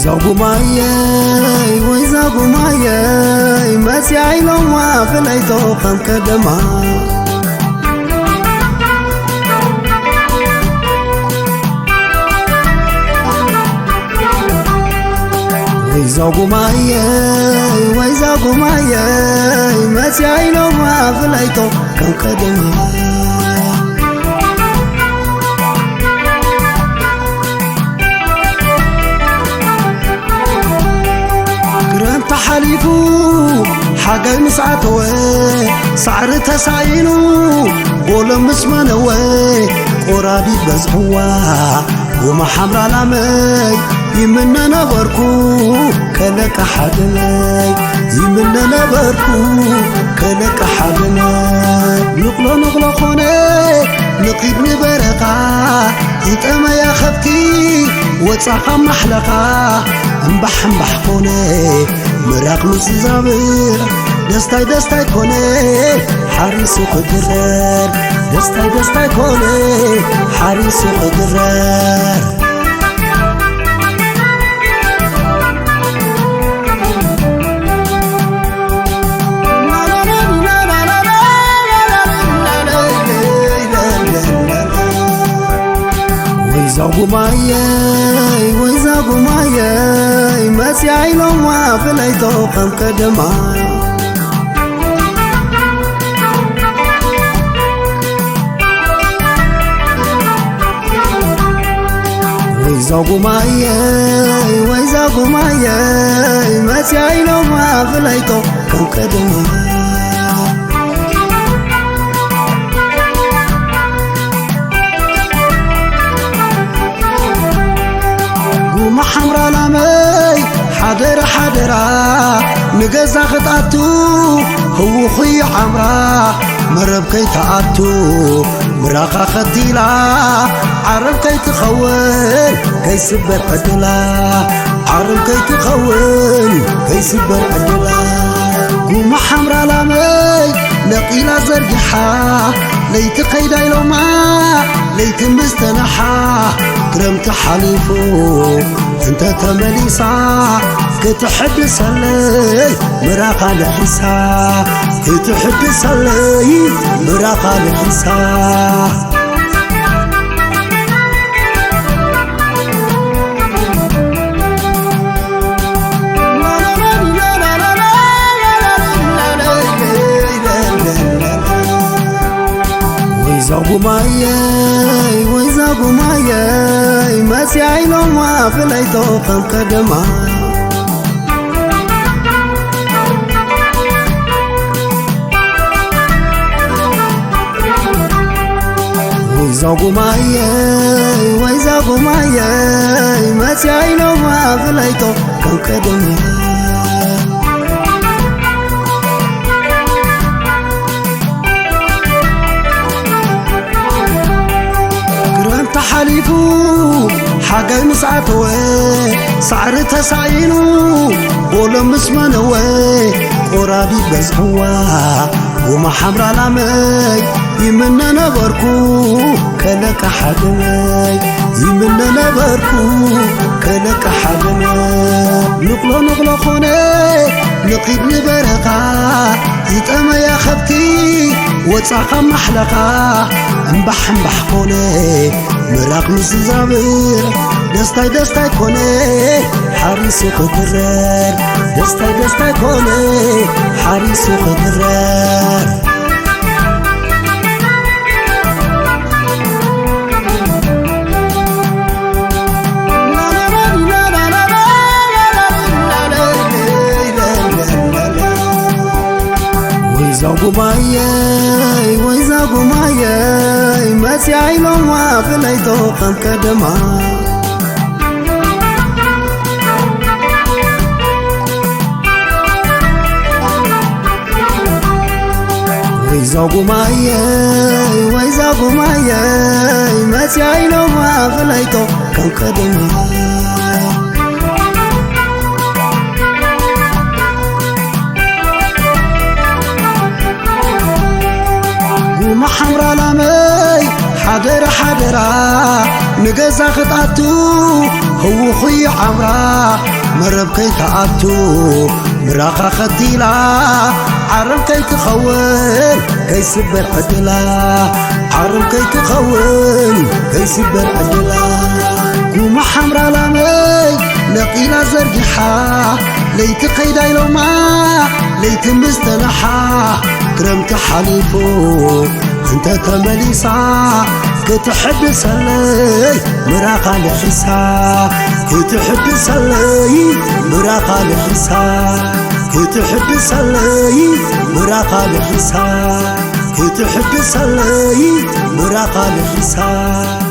ويزاقو مايي مسيعي لما فليتو خم كدما ويزاقو مايي مسيعي لما فليتو خم كدما حليفو حاجة مسعته سعر تسعينو قول مسمنو قرابي بزحوا وما حمر العمي يمنا نبركو كلك حدمي يمنا نبركو كلك حدمي نقلو خوني نقيب نبرقا يتأما يا خبتي وتصاقا محلقا انبح كوني مراق مسزابير دستاي كوني حارسو قدرار دستاي كوني حارسو قدرار ويزاقو مايي مسيعي لما فليتو خم كدما ويزاقو مايي مسيعي لما فليتو خم كدما حمرا لامي حدرا نجزا خطاتو هو خي حمرا مرب كي تعاتو مراقا خديلا عرب كي تخون كي سبر عدلا عرب كي تخون كي سبر عدلا قوم حمرا لامي نقيلا زرقحا ليت قيدا يلوما ليت مستنحا كرمت حليفو انت تمليسا كتحدث لي مراقا لحسا كتحدث لي مراقا لحسا ويزاقو مايي مسيعي لما فليتو خم كدما ويزاقو مايي مسيعي لما فليتو خم كدما حليفو حاجة مسعته سعر تسعينو قول مسمنو قرابي بزحوا وما حمر العمي يمنا نبركو كلك حدمي يمنا نبركو كلك حدمي نقلو خوني نقيب نبرقا يتأما يا خبتي وتصاقا محلقا انبح كوني مراق مسزابير دستاي كوني حارسو قدرار دستاي كوني حارسو قدرار ويزاقو مايي مسيعي لما فليتو خم كدما ويزاقو مايي مسيعي لما فليتو خم كدما حمرا لامي حدرا نجز قزا خطاتو هو خي عمرا مرب كي كعاتو مراقا خديلا عرم كي كخول كي سبر عدلا عرم كي كخول كي سبر عدلا قوم حمرا لامي نقيلا زرقحا ليت قيداي لو ما ليت مستنحا كرمت حليفو انت تمليسا كتحب سلي مراقا لحسا كتحب سلي مراقا لحسا كتحب سلي مراقا لحسا كتحب سلي مراقا لحسا